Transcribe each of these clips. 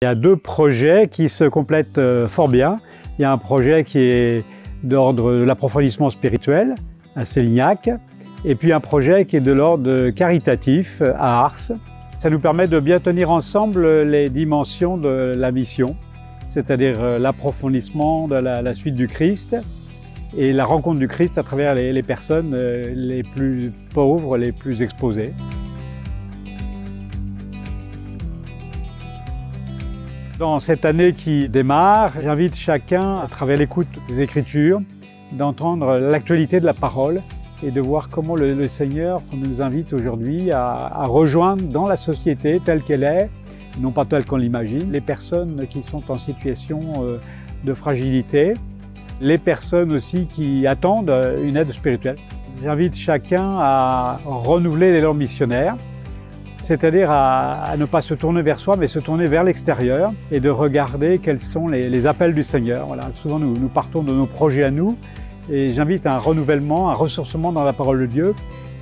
Il y a deux projets qui se complètent fort bien. Il y a un projet qui est d'ordre de l'approfondissement spirituel à Célignac, et puis un projet qui est de l'ordre caritatif à Ars. Ça nous permet de bien tenir ensemble les dimensions de la mission, c'est-à-dire l'approfondissement de la suite du Christ et la rencontre du Christ à travers les personnes les plus pauvres, les plus exposées. Dans cette année qui démarre, j'invite chacun, à travers l'écoute des Écritures, d'entendre l'actualité de la parole et de voir comment le Seigneur nous invite aujourd'hui à rejoindre dans la société telle qu'elle est, non pas telle qu'on l'imagine, les personnes qui sont en situation de fragilité, les personnes aussi qui attendent une aide spirituelle. J'invite chacun à renouveler l'élan missionnaire, c'est-à-dire à ne pas se tourner vers soi, mais se tourner vers l'extérieur et de regarder quels sont les appels du Seigneur. Voilà. Souvent, nous partons de nos projets à nous et j'invite à un renouvellement, un ressourcement dans la parole de Dieu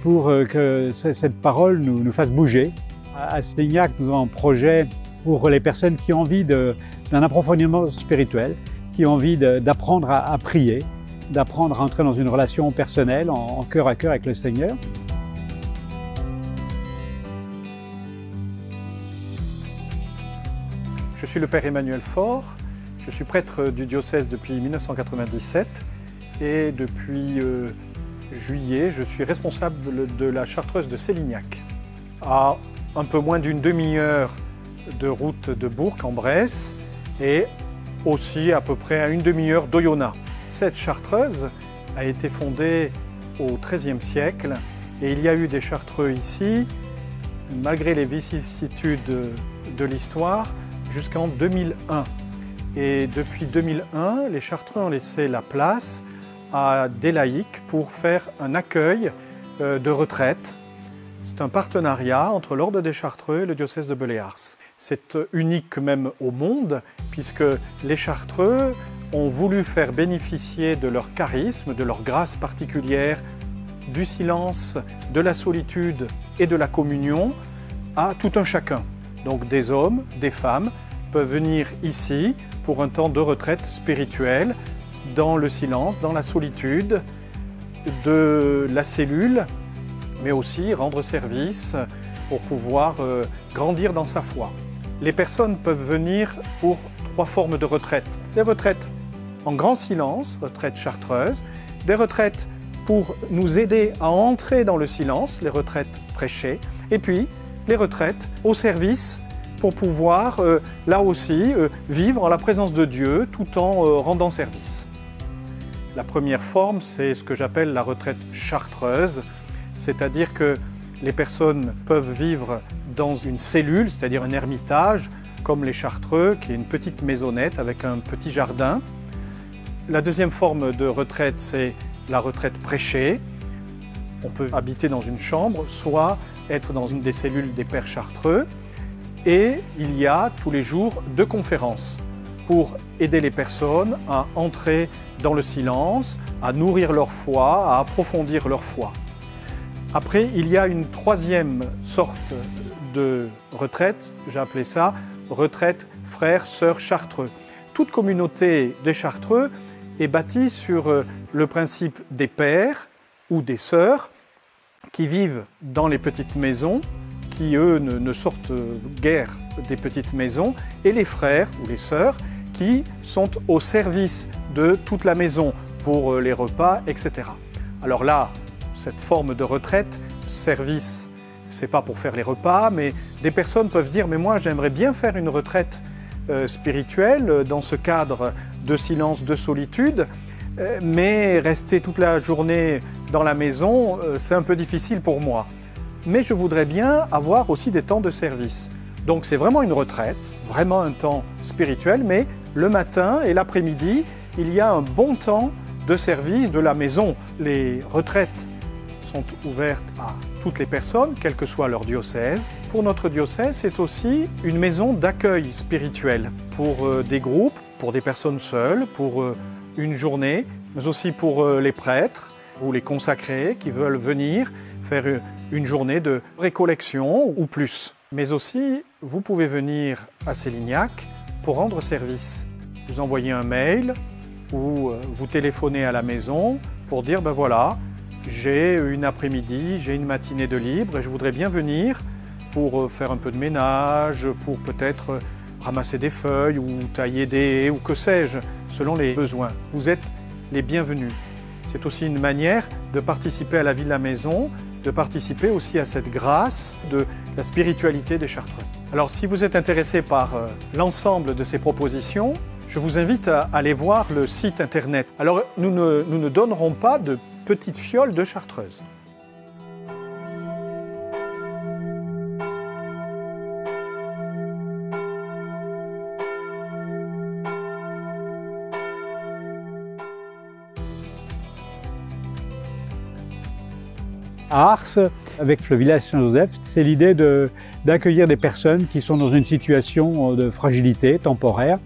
pour que cette parole nous fasse bouger. À Célignac, nous avons un projet pour les personnes qui ont envie d'un approfondissement spirituel, qui ont envie d'apprendre à prier, d'apprendre à entrer dans une relation personnelle, en cœur à cœur avec le Seigneur. Je suis le Père Emmanuel Faure, je suis prêtre du diocèse depuis 1997 et depuis juillet, je suis responsable de la chartreuse de Célignac. À un peu moins d'une demi-heure de route de Bourg en Bresse et aussi à peu près à une demi-heure d'Oyonnax. Cette chartreuse a été fondée au XIIIe siècle et il y a eu des chartreux ici, malgré les vicissitudes de l'histoire, jusqu'en 2001. Et depuis 2001, les chartreux ont laissé la place à des laïcs pour faire un accueil de retraite. C'est un partenariat entre l'Ordre des Chartreux et le diocèse de Belley-Ars. C'est unique même au monde, puisque les chartreux ont voulu faire bénéficier de leur charisme, de leur grâce particulière, du silence, de la solitude et de la communion à tout un chacun. Donc des hommes, des femmes peuvent venir ici pour un temps de retraite spirituelle, dans le silence, dans la solitude de la cellule, mais aussi rendre service pour pouvoir grandir dans sa foi. Les personnes peuvent venir pour trois formes de retraite. Des retraites en grand silence, retraite chartreuse, des retraites pour nous aider à entrer dans le silence, les retraites prêchées, et puis les retraites au service pour pouvoir, là aussi, vivre en la présence de Dieu tout en rendant service. La première forme, c'est ce que j'appelle la retraite chartreuse, c'est-à-dire que les personnes peuvent vivre dans une cellule, c'est-à-dire un ermitage, comme les chartreux, qui est une petite maisonnette avec un petit jardin. La deuxième forme de retraite, c'est la retraite prêchée. On peut habiter dans une chambre, soit être dans une des cellules des pères chartreux. Et il y a tous les jours 2 conférences pour aider les personnes à entrer dans le silence, à nourrir leur foi, à approfondir leur foi. Après, il y a une troisième sorte de retraite, j'ai appelé ça retraite frères, sœurs chartreux. Toute communauté des chartreux est bâtie sur le principe des pères ou des sœurs qui vivent dans les petites maisons, qui eux ne sortent guère des petites maisons, et les frères ou les sœurs qui sont au service de toute la maison pour les repas, etc. Alors là, cette forme de retraite, service, c'est pas pour faire les repas, mais des personnes peuvent dire « mais moi j'aimerais bien faire une retraite spirituelle dans ce cadre de silence, de solitude, mais rester toute la journée dans la maison, c'est un peu difficile pour moi. Mais je voudrais bien avoir aussi des temps de service. » Donc c'est vraiment une retraite, vraiment un temps spirituel, mais le matin et l'après-midi, il y a un bon temps de service de la maison. Les retraites sont ouvertes à toutes les personnes, quel que soit leur diocèse. Pour notre diocèse, c'est aussi une maison d'accueil spirituel pour des groupes, pour des personnes seules, pour une journée, mais aussi pour les prêtres ou les consacrés qui veulent venir faire une journée de récollection ou plus. Mais aussi, vous pouvez venir à Sélignac pour rendre service. Vous envoyez un mail ou vous téléphonez à la maison pour dire ben voilà, j'ai une après-midi, j'ai une matinée de libre et je voudrais bien venir pour faire un peu de ménage, pour peut-être ramasser des feuilles ou tailler des haies ou que sais-je, selon les besoins. Vous êtes les bienvenus. C'est aussi une manière de participer à la vie de la maison, de participer aussi à cette grâce de la spiritualité des Chartreux. Alors si vous êtes intéressé par l'ensemble de ces propositions, je vous invite à aller voir le site internet. Alors nous ne donnerons pas de petites fioles de chartreuse. À Ars, avec le village Saint-Joseph, c'est l'idée d'accueillir des personnes qui sont dans une situation de fragilité temporaire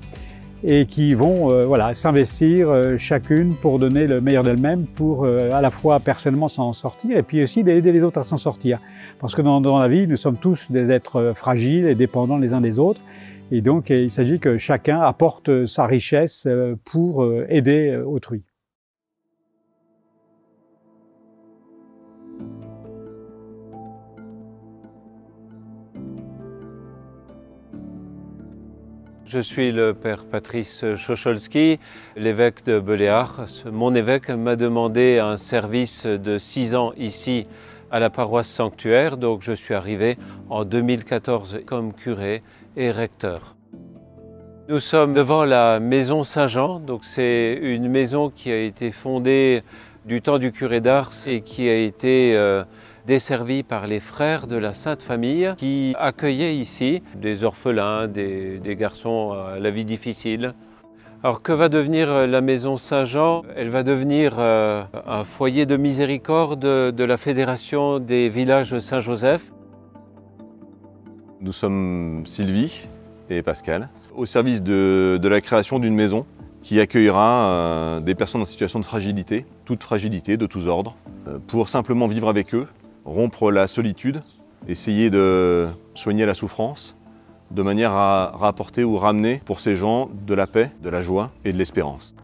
et qui vont s'investir chacune pour donner le meilleur d'elles-mêmes pour à la fois personnellement s'en sortir et puis aussi d'aider les autres à s'en sortir. Parce que dans la vie, nous sommes tous des êtres fragiles et dépendants les uns des autres. Et donc, il s'agit que chacun apporte sa richesse pour aider autrui. Je suis le père Patrice Chocholski, l'évêque de Beléar. Mon évêque m'a demandé un service de 6 ans ici à la paroisse sanctuaire, donc je suis arrivé en 2014 comme curé et recteur. Nous sommes devant la maison Saint-Jean, donc c'est une maison qui a été fondée du temps du curé d'Ars et qui a été desservie par les frères de la Sainte Famille qui accueillaient ici des orphelins, des garçons à la vie difficile. Alors que va devenir la maison Saint-Jean? Elle va devenir un foyer de miséricorde de la Fédération des villages de Saint-Joseph. Nous sommes Sylvie et Pascal, au service de la création d'une maison qui accueillera des personnes en situation de fragilité, toute fragilité de tous ordres, pour simplement vivre avec eux, rompre la solitude, essayer de soigner la souffrance, de manière à rapporter ou ramener pour ces gens de la paix, de la joie et de l'espérance.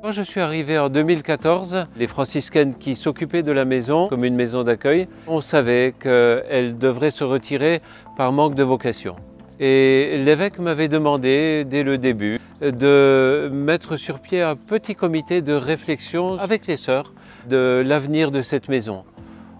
Quand je suis arrivé en 2014, les franciscaines qui s'occupaient de la maison comme une maison d'accueil, on savait qu'elles devraient se retirer par manque de vocation. Et l'évêque m'avait demandé, dès le début, de mettre sur pied un petit comité de réflexion avec les sœurs de l'avenir de cette maison.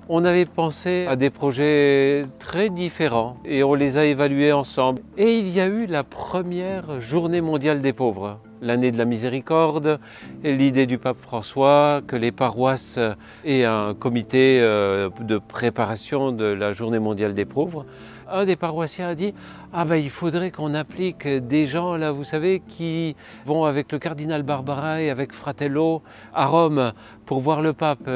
On avait pensé à des projets très différents et on les a évalués ensemble. Et il y a eu la première journée mondiale des pauvres, l'année de la miséricorde, et l'idée du pape François que les paroisses aient un comité de préparation de la journée mondiale des pauvres. Un des paroissiens a dit « Ah ben il faudrait qu'on applique des gens là, vous savez, qui vont avec le cardinal Barbara et avec Fratello à Rome pour voir le pape.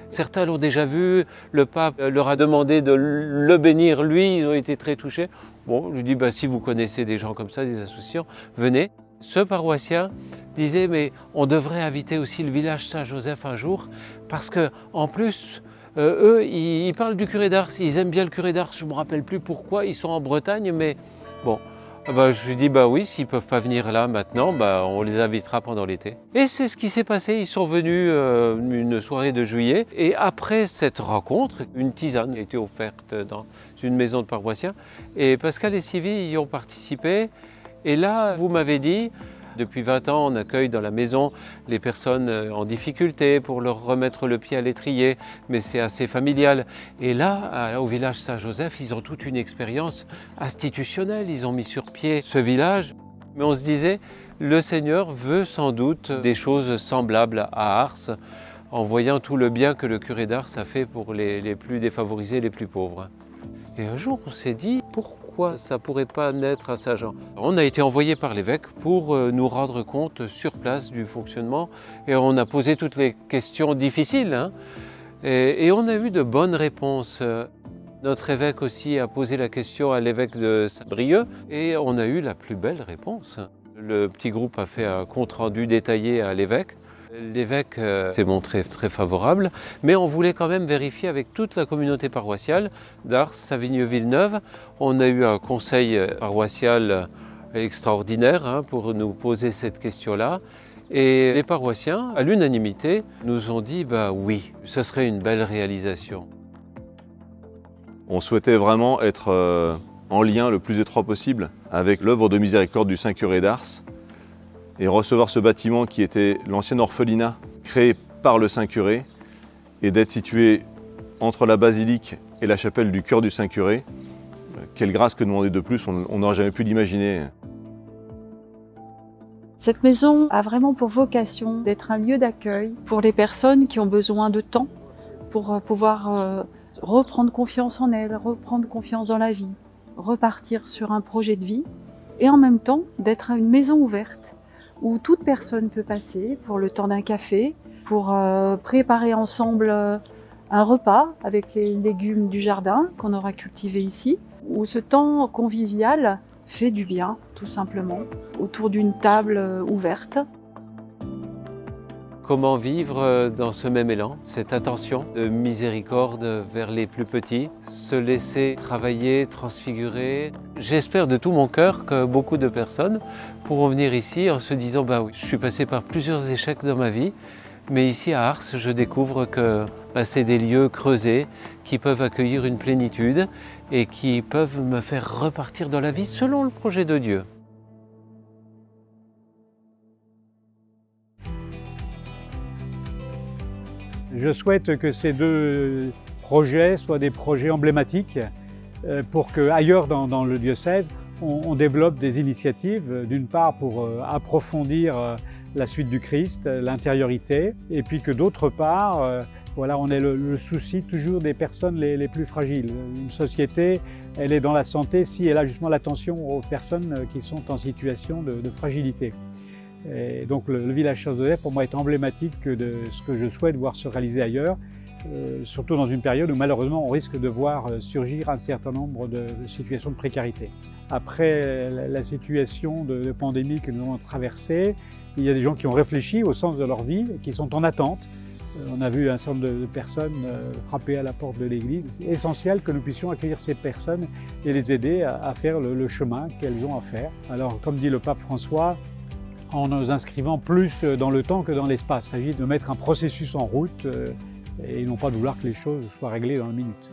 Certains l'ont déjà vu, le pape leur a demandé de le bénir lui, ils ont été très touchés. Bon, je lui dis bah, si vous connaissez des gens comme ça, des associations, venez. » Ce paroissien disait mais on devrait inviter aussi le village Saint-Joseph un jour parce que en plus eux, ils parlent du curé d'Ars, ils aiment bien le curé d'Ars, je ne me rappelle plus pourquoi, ils sont en Bretagne, mais bon, je lui dis bah oui, s'ils ne peuvent pas venir là maintenant, on les invitera pendant l'été. Et c'est ce qui s'est passé, ils sont venus une soirée de juillet, et après cette rencontre, une tisane a été offerte dans une maison de paroissiens, et Pascal et Sylvie y ont participé, et là, vous m'avez dit, depuis 20 ans, on accueille dans la maison les personnes en difficulté pour leur remettre le pied à l'étrier, mais c'est assez familial. Et là, au village Saint-Joseph, ils ont toute une expérience institutionnelle. Ils ont mis sur pied ce village. Mais on se disait, le Seigneur veut sans doute des choses semblables à Ars, en voyant tout le bien que le curé d'Ars a fait pour les plus défavorisés, les plus pauvres. Et un jour, on s'est dit, pourquoi ça ne pourrait pas naître à Saint-Jean? On a été envoyé par l'évêque pour nous rendre compte sur place du fonctionnement et on a posé toutes les questions difficiles. Hein, et on a eu de bonnes réponses. Notre évêque aussi a posé la question à l'évêque de Saint-Brieuc et on a eu la plus belle réponse. Le petit groupe a fait un compte-rendu détaillé à l'évêque. L'évêque s'est montré très favorable, mais on voulait quand même vérifier avec toute la communauté paroissiale d'Ars, Savigneux-Villeneuve. On a eu un conseil paroissial extraordinaire pour nous poser cette question-là. Et les paroissiens, à l'unanimité, nous ont dit bah oui, ce serait une belle réalisation. On souhaitait vraiment être en lien le plus étroit possible avec l'œuvre de miséricorde du Saint-Curé d'Ars et recevoir ce bâtiment qui était l'ancien orphelinat créé par le Saint-Curé et d'être situé entre la basilique et la chapelle du cœur du Saint-Curé. Quelle grâce que demander de plus, on n'aurait jamais pu l'imaginer. Cette maison a vraiment pour vocation d'être un lieu d'accueil pour les personnes qui ont besoin de temps pour pouvoir reprendre confiance en elles, reprendre confiance dans la vie, repartir sur un projet de vie et en même temps d'être une maison ouverte où toute personne peut passer pour le temps d'un café, pour préparer ensemble un repas avec les légumes du jardin qu'on aura cultivés ici, où ce temps convivial fait du bien, tout simplement, autour d'une table ouverte. Comment vivre dans ce même élan, cette attention de miséricorde vers les plus petits, se laisser travailler, transfigurer. J'espère de tout mon cœur que beaucoup de personnes pourront venir ici en se disant bah oui, je suis passé par plusieurs échecs dans ma vie, mais ici à Ars, je découvre que c'est des lieux creusés qui peuvent accueillir une plénitude et qui peuvent me faire repartir dans la vie selon le projet de Dieu. Je souhaite que ces deux projets soient des projets emblématiques pour qu'ailleurs dans le diocèse, on développe des initiatives, d'une part pour approfondir la suite du Christ, l'intériorité, et puis que d'autre part, voilà, on ait le souci toujours des personnes les plus fragiles. Une société, elle est dans la santé si elle a justement l'attention aux personnes qui sont en situation de fragilité. Et donc le village Saint-Joseph, pour moi, est emblématique de ce que je souhaite voir se réaliser ailleurs, surtout dans une période où malheureusement on risque de voir surgir un certain nombre de situations de précarité. Après la situation de pandémie que nous avons traversée, il y a des gens qui ont réfléchi au sens de leur vie et qui sont en attente. On a vu un certain nombre de personnes frapper à la porte de l'église. C'est essentiel que nous puissions accueillir ces personnes et les aider à faire le chemin qu'elles ont à faire. Alors, comme dit le pape François, en nous inscrivant plus dans le temps que dans l'espace. Il s'agit de mettre un processus en route et non pas de vouloir que les choses soient réglées dans la minute.